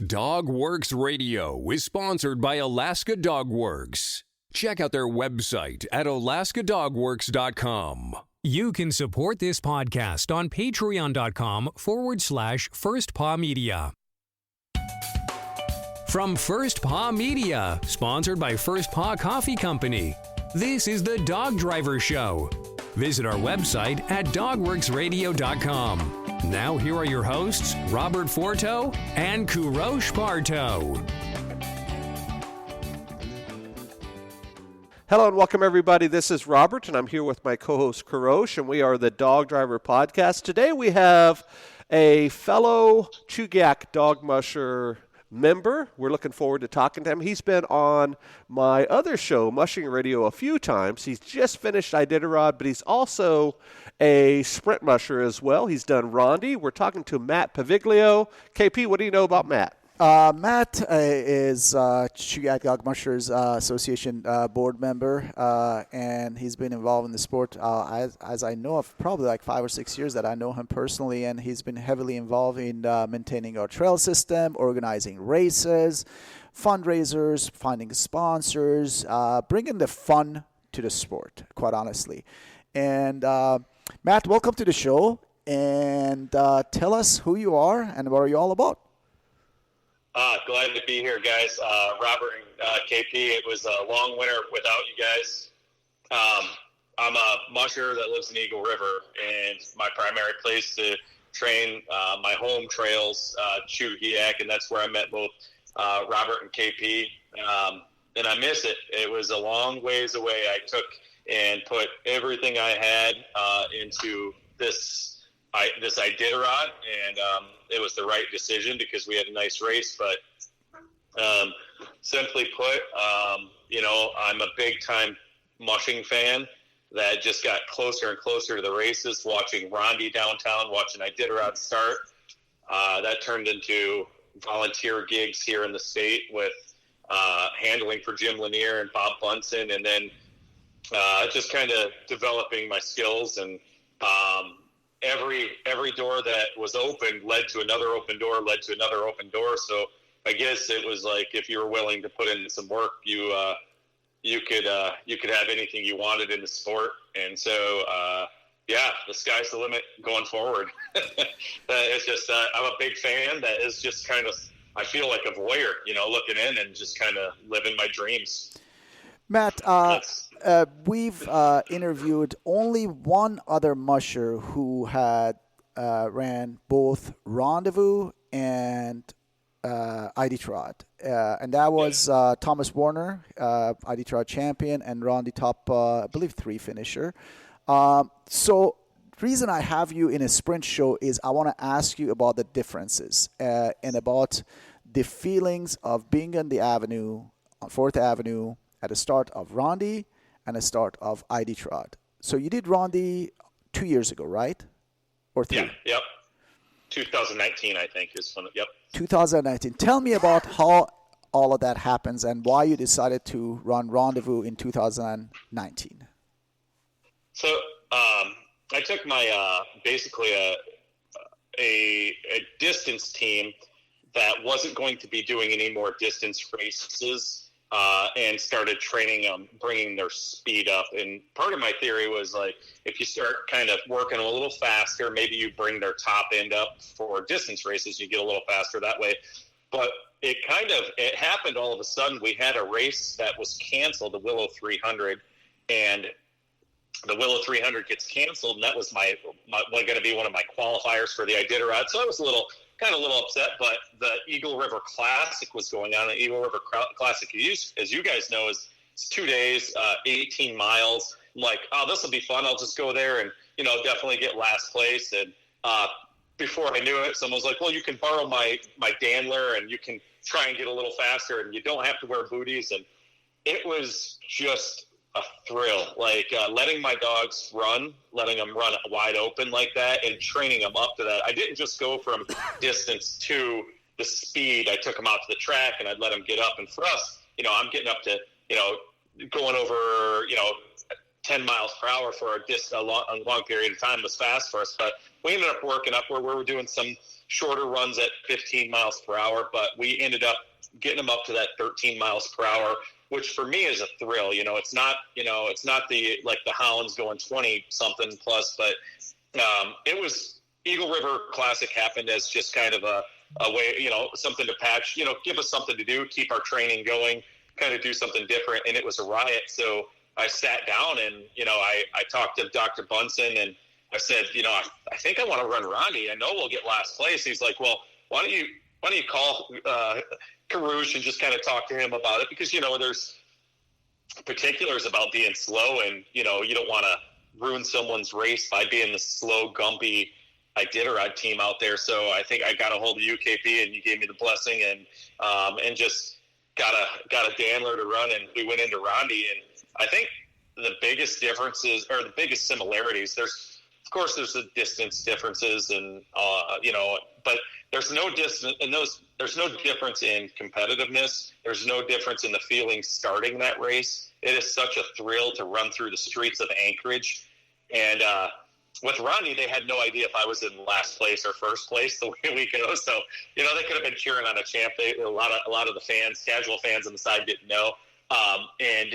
Dogworks Radio is sponsored by Alaska Dogworks. Check out their website at alaskadogworks.com. You can support this podcast on patreon.com/First Paw Media. From First Paw Media, sponsored by First Paw Coffee Company, this is the Dog Driver Show. Visit our website at dogworksradio.com. Now here are your hosts, Robert Forto and Kourosh Partow. Hello and welcome everybody. This is Robert and I'm here with my co-host Kourosh and we are the Dog Driver Podcast. Today we have a fellow Chugach dog musher member. We're looking forward to talking to him. He's been on my other show, Mushing Radio, a few times. He's just finished Iditarod, but he's also a sprint musher as well. He's done Rondy. We're talking to Matt Paveglio. KP, what do you know about Matt? Matt is Chugach Dog Mushers Association board member, and he's been involved in the sport as I know of probably like 5 or 6 years that I know him personally, and he's been heavily involved in maintaining our trail system, organizing races, fundraisers, finding sponsors, bringing the fun to the sport, quite honestly. And Matt, welcome to the show, and tell us who you are and what are you all about. Glad to be here, guys. Robert and KP, it was a long winter without you guys. I'm a musher that lives in Eagle River, and my primary place to train my home trails, Chugach, and that's where I met both Robert and KP. And I miss it. It was a long ways away. I took and put everything I had into this Iditarod, and it was the right decision because we had a nice race. But simply put, I'm a big-time mushing fan that just got closer and closer to the races, watching Rondy downtown, watching Iditarod start. That turned into volunteer gigs here in the state with handling for Jim Lanier and Bob Bunsen, and then just kind of developing my skills, and every door that was open led to another open door, So I guess it was like if you were willing to put in some work, you could have anything you wanted in the sport. And so the sky's the limit going forward. It's just I'm a big fan that is just kind of, I feel like a voyeur, looking in and just kind of living my dreams. Matt, we've interviewed only one other musher who had ran both Rendezvous and Iditarod, and that was Thomas Warner, Iditarod champion, and Rondy top, I believe, 3 finisher. So the reason I have you in a sprint show is I want to ask you about the differences and about the feelings of being on the avenue, on 4th Avenue, at the start of Rondy and the start of Iditarod. So you did Rondy 2 years ago, right? Or 3? Yeah, yep. 2019, I think, is when, yep. 2019. Tell me about how all of that happens and why you decided to run Rendezvous in 2019. So I took my basically a distance team that wasn't going to be doing any more distance races, and started training them, bringing their speed up. And part of my theory was like, if you start kind of working a little faster, maybe you bring their top end up for distance races, you get a little faster that way. But it happened all of a sudden. We had a race that was canceled, the Willow 300, and the Willow 300 gets canceled, and that was my going to be one of my qualifiers for the Iditarod. So I was a little upset, but the Eagle River Classic was going on. The Eagle River Classic, as you guys know, is 2 days, 18 miles. I'm like, oh, this will be fun. I'll just go there and, definitely get last place. And before I knew it, someone was like, well, you can borrow my Dandler and you can try and get a little faster and you don't have to wear booties. And it was just a thrill, like letting my dogs run, letting them run wide open like that, and training them up to that. I didn't just go from distance to the speed. I took them out to the track and I'd let them get up. And for us, I'm getting up to, going over, 10 miles per hour for a long period of time was fast for us. But we ended up working up where we were doing some shorter runs at 15 miles per hour, but we ended up getting them up to that 13 miles per hour, which for me is a thrill. It's not the hounds going 20 something plus, but it was Eagle River Classic happened as just kind of a way, something to patch, give us something to do, keep our training going, kind of do something different. And it was a riot. So I sat down and, I talked to Dr. Bunsen and I said, I think I want to run Rondy. I know we'll get last place. He's like, well, why don't you call Kourosh and just kind of talk to him about it? Because, there's particulars about being slow and, you don't want to ruin someone's race by being the slow, gumpy Iditarod team out there. So I think I got a hold of UKP and you gave me the blessing and just got a Dandler to run, and we went into Rondy. And I think the biggest differences or the biggest similarities, there's the distance differences and, but there's no distance in those. There's no difference in competitiveness. There's no difference in the feeling starting that race. It is such a thrill to run through the streets of Anchorage. And, with Rondy, they had no idea if I was in last place or first place the way we go. So, they could have been cheering on a champ. A lot of the fans, casual fans on the side didn't know. And,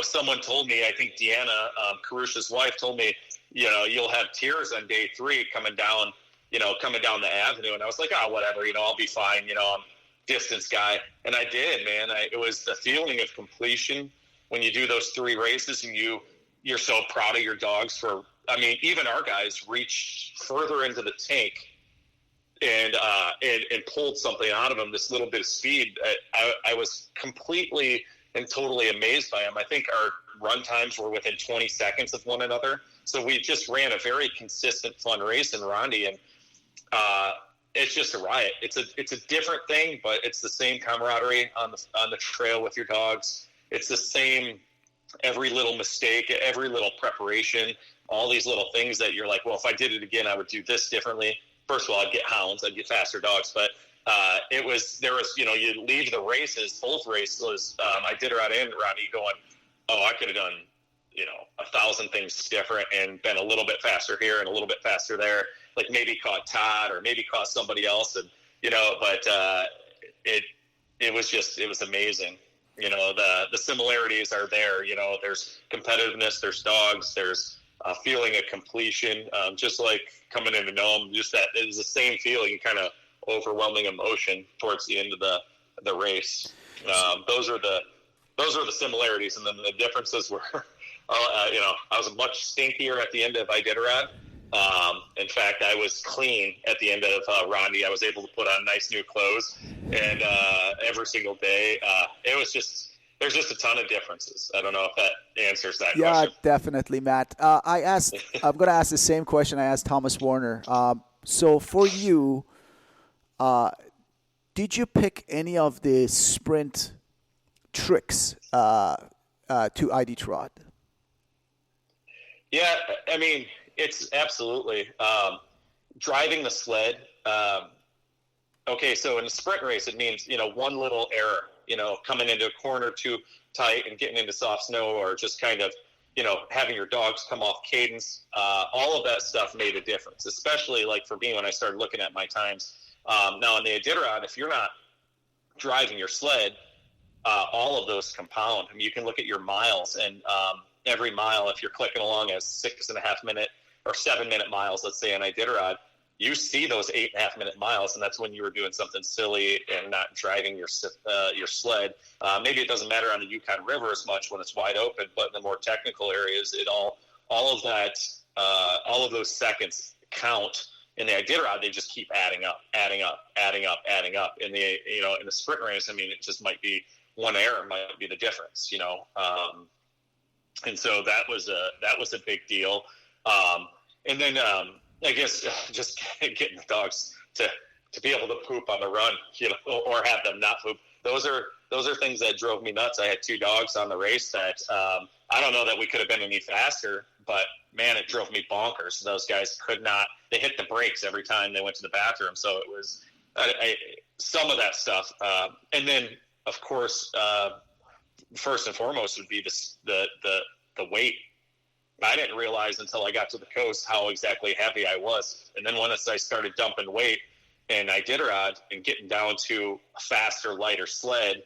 someone told me, I think Deanna, Kourosh's wife, told me, you'll have tears on day 3 coming down the avenue. And I was like, oh, whatever, I'll be fine. I'm a distance guy. And I did, man. It was the feeling of completion when you do those 3 races and you're so proud of your dogs even our guys reached further into the tank and pulled something out of them, this little bit of speed. I was completely and totally amazed by them. I think our run times were within 20 seconds of one another. So we just ran a very consistent, fun race in Rondy, and it's just a riot. It's a different thing, but it's the same camaraderie on the trail with your dogs. It's the same every little mistake, every little preparation, all these little things that you're like, well, if I did it again, I would do this differently. First of all, I'd get hounds, I'd get faster dogs, but there was, you leave the races, both races, Iditarod and Rondy going, oh, I could have done, 1,000 things different and been a little bit faster here and a little bit faster there, like maybe caught Todd or maybe caught somebody else. And, but it was amazing. The similarities are there. There's competitiveness, there's dogs, there's a feeling of completion, just like coming into Nome, just that it was the same feeling, kind of overwhelming emotion towards the end of the race. Those are the similarities, and then the differences were, I was much stinkier at the end of Iditarod. In fact, I was clean at the end of Rondy. I was able to put on nice new clothes, and every single day, there's just a ton of differences. I don't know if that answers that question. Yeah, definitely, Matt. I'm going to ask the same question I asked Thomas Warner. So for you, did you pick any of the sprint tricks to Iditarod? Yeah, it's absolutely driving the sled. Okay, so in a sprint race, it means, one little error, coming into a corner too tight and getting into soft snow, or just kind of, having your dogs come off cadence. All of that stuff made a difference, especially like for me when I started looking at my times. Now in the Iditarod, if you're not driving your sled, all of those compound. You can look at your miles, and every mile, if you're clicking along as 6.5 minute or 7 minute miles, let's say on Iditarod, you see those 8.5 minute miles, and that's when you were doing something silly and not driving your sled. Maybe it doesn't matter on the Yukon River as much when it's wide open, but in the more technical areas, all of those seconds count. In the Iditarod, they just keep adding up. In the sprint race, it just might be one error might be the difference, and so that was a big deal. And then I guess just getting the dogs to be able to poop on the run, or have them not poop. Those are things that drove me nuts. I had 2 dogs on the race that I don't know that we could have been any faster, but man, it drove me bonkers. Those guys could not. They hit the brakes every time they went to the bathroom. So it was some of that stuff. And then, of course, first and foremost would be the weight. I didn't realize until I got to the coast how exactly heavy I was. And then once I started dumping weight, and Iditarod and getting down to a faster, lighter sled,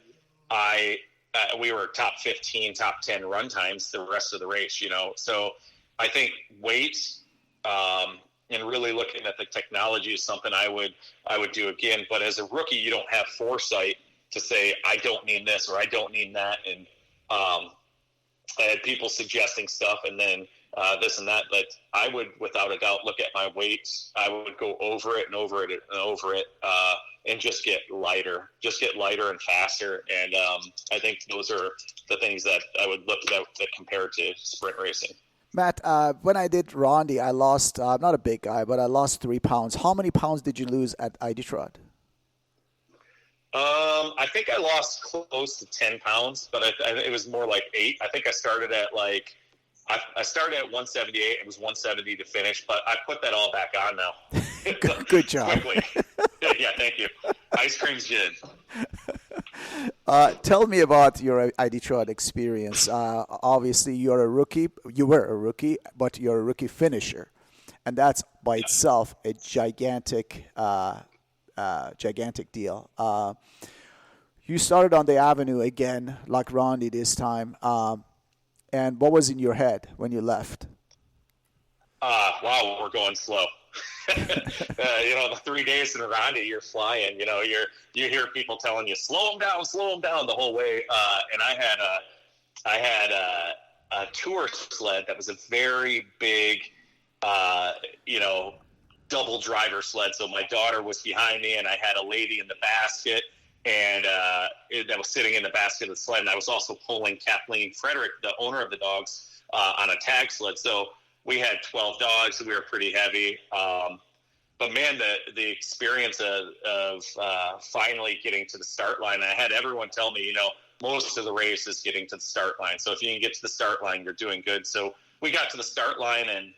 we were top 15, top 10 run times the rest of the race, So I think weight and really looking at the technology is something I would do again. But as a rookie, you don't have foresight to say, I don't need this or I don't need that. And I had people suggesting stuff and then this and that, but I would, without a doubt, look at my weights. I would go over it and over it and over it, and just get lighter and faster. And I think those are the things that I would look at that compare to sprint racing. Matt, when I did Rondy, I lost, I'm not a big guy, but I lost 3 pounds. How many pounds did you lose at Iditarod? I think I lost close to 10 pounds, but it was more like 8. I think I started at I started at 178. It was 170 to finish, but I put that all back on now. Good job. Quickly. Yeah, thank you. Ice cream's good. Tell me about your Iditarod experience. Obviously, you're a rookie. You were a rookie, but you're a rookie finisher, and that's by itself a gigantic deal. You started on the avenue again, like Rondy this time. And what was in your head when you left? Wow, we're going slow. The 3 days in Rondy, you're flying. You hear people telling you slow them down the whole way. And I had a tour sled that was a very big, double driver sled. So my daughter was behind me, and I had a lady in the basket. And that was sitting in the basket of the sled. And I was also pulling Kathleen Frederick, the owner of the dogs, on a tag sled. So we had 12 dogs. We were pretty heavy. But, man, the experience of finally getting to the start line, I had everyone tell me, most of the race is getting to the start line. So if you can get to the start line, you're doing good. So we got to the start line, and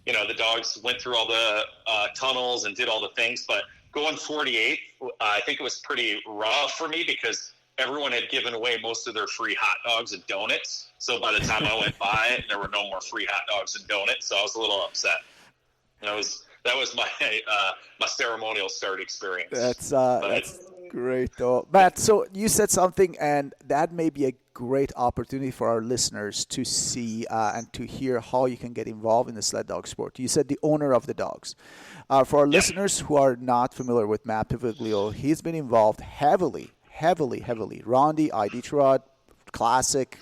the dogs went through all the tunnels and did all the things. But going 48, I think it was pretty rough for me because everyone had given away most of their free hot dogs and donuts. So by the time I went by, there were no more free hot dogs and donuts. So I was a little upset. That was my ceremonial start experience. That's great, though. Matt, so you said something, and that may be a great opportunity for our listeners to see and to hear how you can get involved in the sled dog sport. You said the owner of the dogs. For our listeners who are not familiar with Matt Paveglio, he's been involved heavily. Rondy, Iditarod, Classic,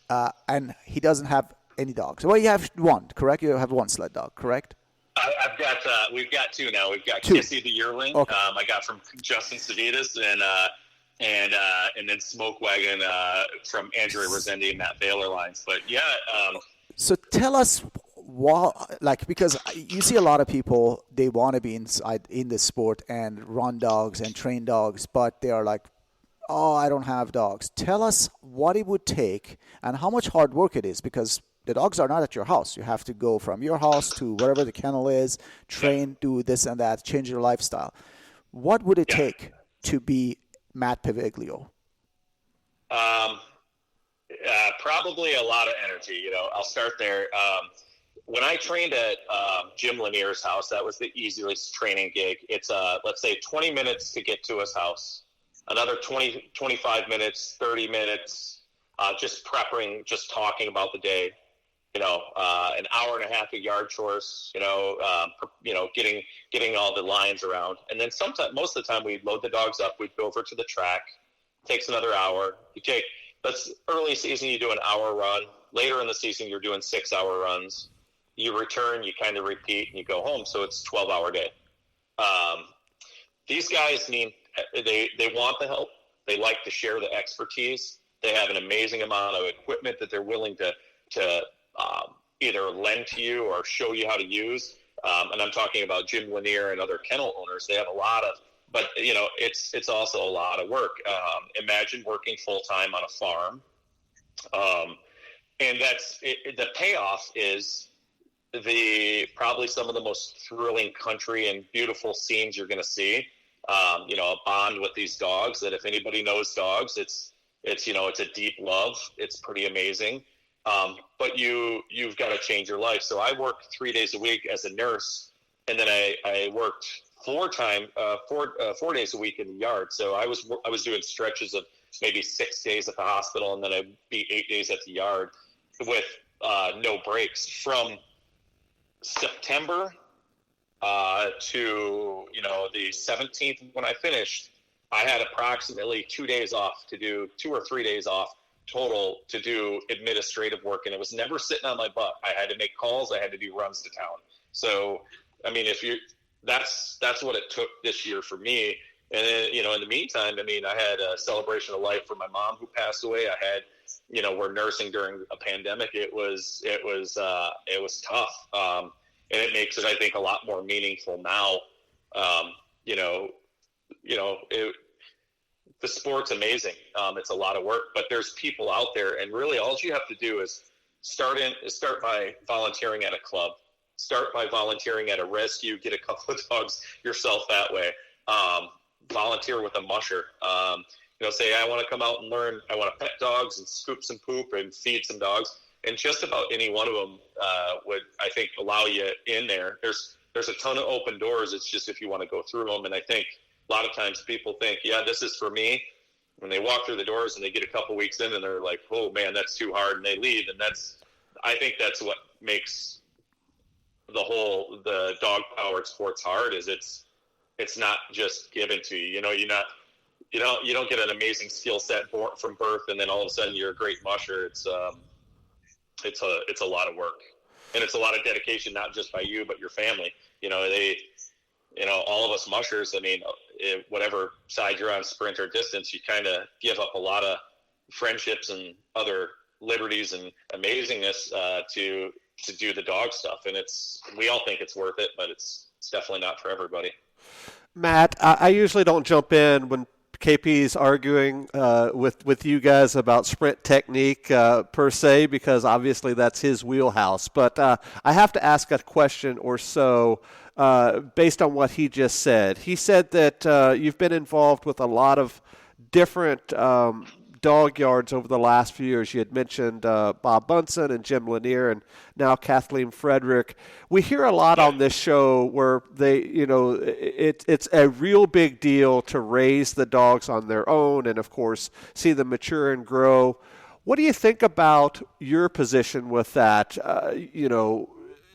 and he doesn't have any dogs. Well, you have one, correct? You have one sled dog, correct? We've got 2 now. We've got 2. Kissy the yearling. Okay. I got from Justin Savitas, and then Smoke Wagon from Andrea Rosendi and Matt Baylor lines. But yeah. So tell us because you see a lot of people, they want to be inside in the sport and run dogs and train dogs, but they are like, oh, I don't have dogs. Tell us what it would take and how much hard work it is, because the dogs are not at your house. You have to go from your house to wherever the kennel is, train, do this and that, change your lifestyle. What would it take to be Matt Paveglio? Probably a lot of energy. I'll start there. When I trained at Jim Lanier's house, that was the easiest training gig. It's, let's say, 20 minutes to get to his house, another 20, 25 minutes, 30 minutes, just prepping, just talking about the day. An hour and a half of yard chores, getting all the lines around. And then most of the time we'd load the dogs up. We'd go over to the track. Takes another hour. Early season, you do an hour run. Later in the season, you're doing 6-hour runs. You return, you kind of repeat, and you go home. So it's a 12-hour day. These guys they want the help. They like to share the expertise. They have an amazing amount of equipment that they're willing to either lend to you or show you how to use. And I'm talking about Jim Lanier and other kennel owners. They have a lot of, but it's also a lot of work. Imagine working full time on a farm. And the payoff is probably some of the most thrilling country and beautiful scenes you're going to see. A bond with these dogs that if anybody knows dogs, it's a deep love. It's pretty amazing. But you've got to change your life. So I work 3 days a week as a nurse and then I worked 4 days a week in the yard. So I was doing stretches of maybe 6 days at the hospital, and then I'd be 8 days at the yard with no breaks from September to the 17th when I finished. I had approximately 2 days off to do 2 or 3 days off total to do administrative work, and it was never sitting on my butt. I had to make calls. I had to do runs to town. So, I mean, that's what it took this year for me. And then, in the meantime, I mean, I had a celebration of life for my mom who passed away. I had, we're nursing during a pandemic. It was tough. And it makes it, I think, a lot more meaningful now. The sport's amazing. It's a lot of work, but there's people out there, and really all you have to do is start by volunteering at a club, start by volunteering at a rescue, get a couple of dogs yourself that way. Volunteer with a musher. Say, I want to come out and learn. I want to pet dogs and scoop some poop and feed some dogs. And just about any one of them would, I think, allow you in there. There's a ton of open doors. It's just if you want to go through them. And I think a lot of times people think, yeah, this is for me. When they walk through the doors and they get a couple weeks in and they're like, oh man, that's too hard, and they leave. And I think that's what makes the dog powered sports hard, is it's not just given to you. You don't get an amazing skill set from birth and then all of a sudden you're a great musher. It's a lot of work, and it's a lot of dedication, not just by you but your family. All of us mushers, I mean, whatever side you're on, sprint or distance, you kind of give up a lot of friendships and other liberties and amazingness to do the dog stuff. And we all think it's worth it, but it's definitely not for everybody. Matt, I usually don't jump in when KP's arguing with you guys about sprint technique per se, because obviously that's his wheelhouse. But I have to ask a question or so based on what he just said. He said that you've been involved with a lot of different dog yards over the last few years. You had mentioned Bob Bunsen and Jim Lanier and now Kathleen Frederick. We hear a lot on this show where it's a real big deal to raise the dogs on their own and, of course, see them mature and grow. What do you think about your position with that?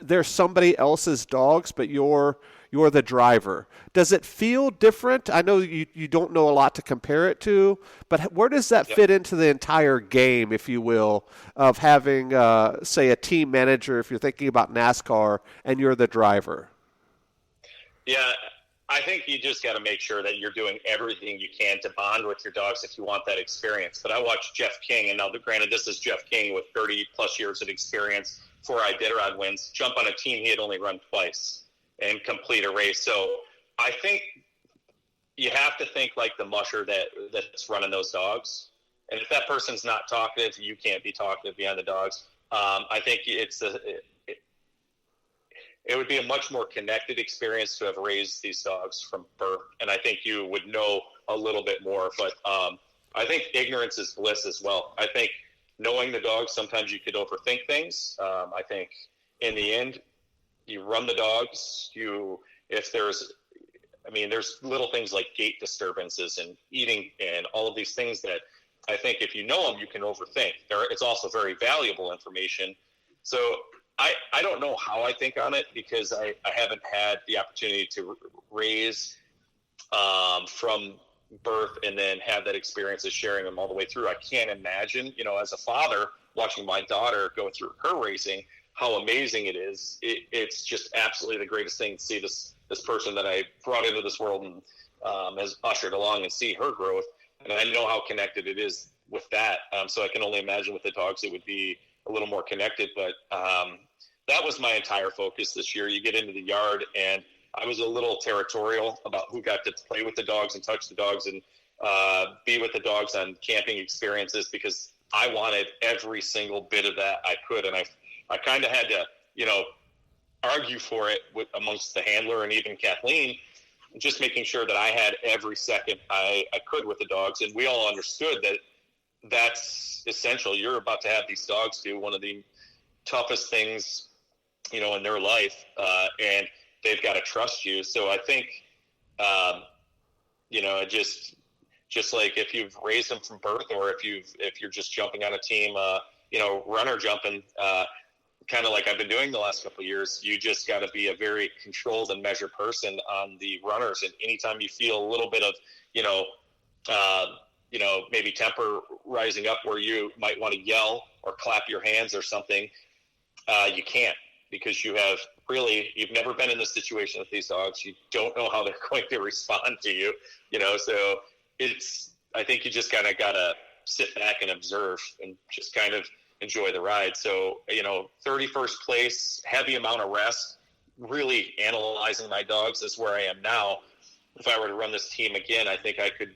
They're somebody else's dogs, but you're the driver. Does it feel different? I know you don't know a lot to compare it to, but where does that fit into the entire game, if you will, of having, say, a team manager, if you're thinking about NASCAR, and you're the driver? Yeah, I think you just got to make sure that you're doing everything you can to bond with your dogs if you want that experience. But I watched Jeff King, and now granted, this is Jeff King with 30-plus years of experience, 4 Iditarod wins, jump on a team he had only run twice and complete a race. So I think you have to think like the musher that's running those dogs. And if that person's not talkative, you can't be talkative behind the dogs. I think it would be a much more connected experience to have raised these dogs from birth. And I think you would know a little bit more. But I think ignorance is bliss as well. I think knowing the dogs, sometimes you could overthink things. I think in the end, you run the dogs. There's little things like gait disturbances and eating and all of these things that I think if you know them, you can overthink. It's also very valuable information. So I don't know how I think on it, because I haven't had the opportunity to raise from birth and then have that experience of sharing them all the way through. I can't imagine, as a father watching my daughter go through her racing, how amazing it is. It's just absolutely the greatest thing to see this person that I brought into this world and has ushered along and see her growth. And I know how connected it is with that. So I can only imagine with the dogs it would be a little more connected. But that was my entire focus this year. You get into the yard, and I was a little territorial about who got to play with the dogs and touch the dogs and be with the dogs on camping experiences, because I wanted every single bit of that I could. And I kind of had to, argue for it amongst the handler and even Kathleen, just making sure that I had every second I could with the dogs. And we all understood that that's essential. You're about to have these dogs do one of the toughest things, in their life. And they've got to trust you. So I think, just like if you've raised them from birth, or if you're just jumping on a team, runner jumping, kind of like I've been doing the last couple of years, you just got to be a very controlled and measured person on the runners. And anytime you feel a little bit of, maybe temper rising up where you might want to yell or clap your hands or something, you can't, because you've never been in this situation with these dogs. You don't know how they're going to respond to you, so I think you just kind of got to sit back and observe and just kind of enjoy the ride. So, 31st place, heavy amount of rest, really analyzing my dogs is where I am now. If I were to run this team again, I think I could,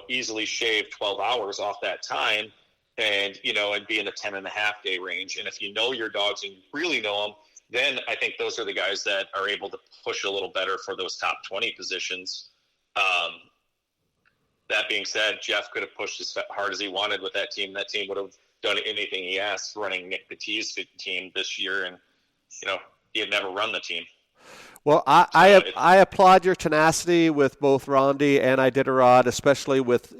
easily shave 12 hours off that time and be in the 10.5 day range. And if you know your dogs and you really know them, then I think those are the guys that are able to push a little better for those top 20 positions. That being said, Jeff could have pushed as hard as he wanted with that team. That team would have done anything he asked running Nick Petit's team this year, and he had never run the team. Well, I applaud your tenacity with both Rondy and Iditarod, especially with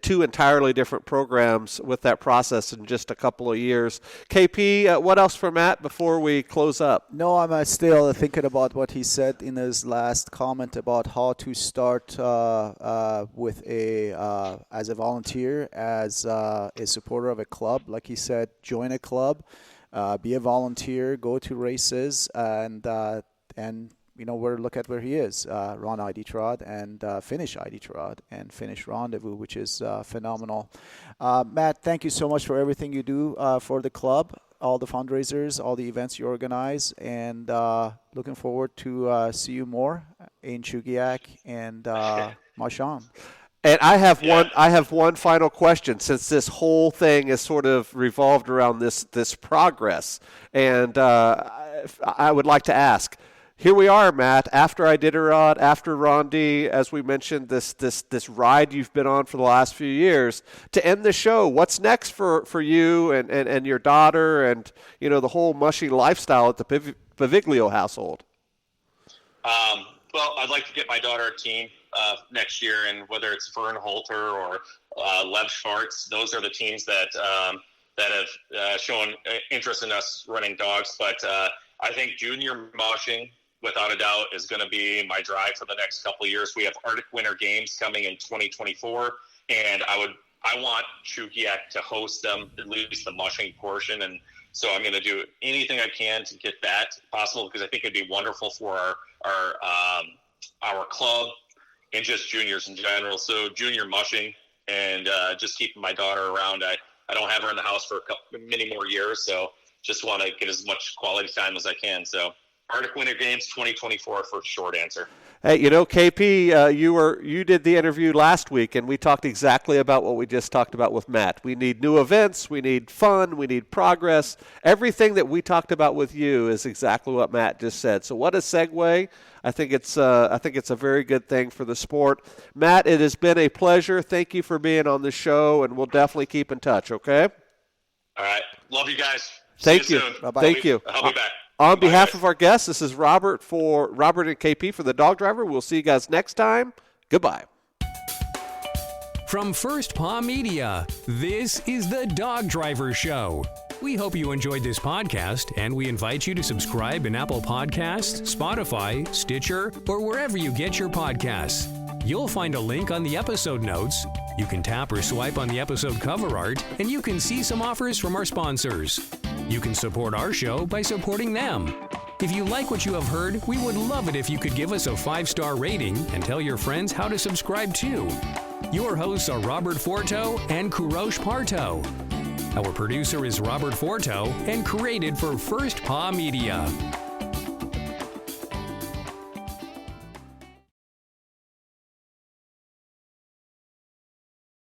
two entirely different programs with that process in just a couple of years. KP, what else for Matt before we close up? No, I'm still thinking about what he said in his last comment about how to start with as a volunteer, as a supporter of a club. Like he said, join a club, be a volunteer, go to races, and look at where he is, run Iditarod and finish Iditarod and finish Rendezvous, which is phenomenal. Matt, thank you so much for everything you do for the club, all the fundraisers, all the events you organize, and looking forward to see you more in Chugiak and Marchand. And I have one final question, since this whole thing is sort of revolved around this progress, and I would like to ask. Here we are, Matt, after Iditarod, after Rondy, as we mentioned, this ride you've been on for the last few years. To end the show, what's next for you and your daughter and, the whole mushy lifestyle at the Piveglio household? Well, I'd like to get my daughter a team next year, and whether it's Vern Holter or Lev Schwartz, those are the teams that have shown interest in us running dogs. But I think junior mushing, without a doubt, is going to be my drive for the next couple of years. We have Arctic Winter Games coming in 2024, and I want Chugiak to host them, at least the mushing portion. And so I'm going to do anything I can to get that possible, because I think it'd be wonderful for our club and just juniors in general. So junior mushing, and just keeping my daughter around. I don't have her in the house for many more years, so just want to get as much quality time as I can. So Arctic Winter Games 2024 for short answer. Hey, KP, you did the interview last week, and we talked exactly about what we just talked about with Matt. We need new events, we need fun, we need progress. Everything that we talked about with you is exactly what Matt just said. So what a segue. I think it's a very good thing for the sport. Matt, it has been a pleasure. Thank you for being on the show, and we'll definitely keep in touch, okay? All right. Love you guys. Thank you. Bye-bye. Thank you. I'll be back. On behalf of our guests, this is Robert and KP for The Dog Driver. We'll see you guys next time. Goodbye. From First Paw Media, this is The Dog Driver Show. We hope you enjoyed this podcast, and we invite you to subscribe in Apple Podcasts, Spotify, Stitcher, or wherever you get your podcasts. You'll find a link on the episode notes. You can tap or swipe on the episode cover art, and you can see some offers from our sponsors. You can support our show by supporting them. If you like what you have heard, we would love it if you could give us a 5-star rating and tell your friends how to subscribe too. Your hosts are Robert Forto and Kourosh Partow. Our producer is Robert Forto and created for First Paw Media.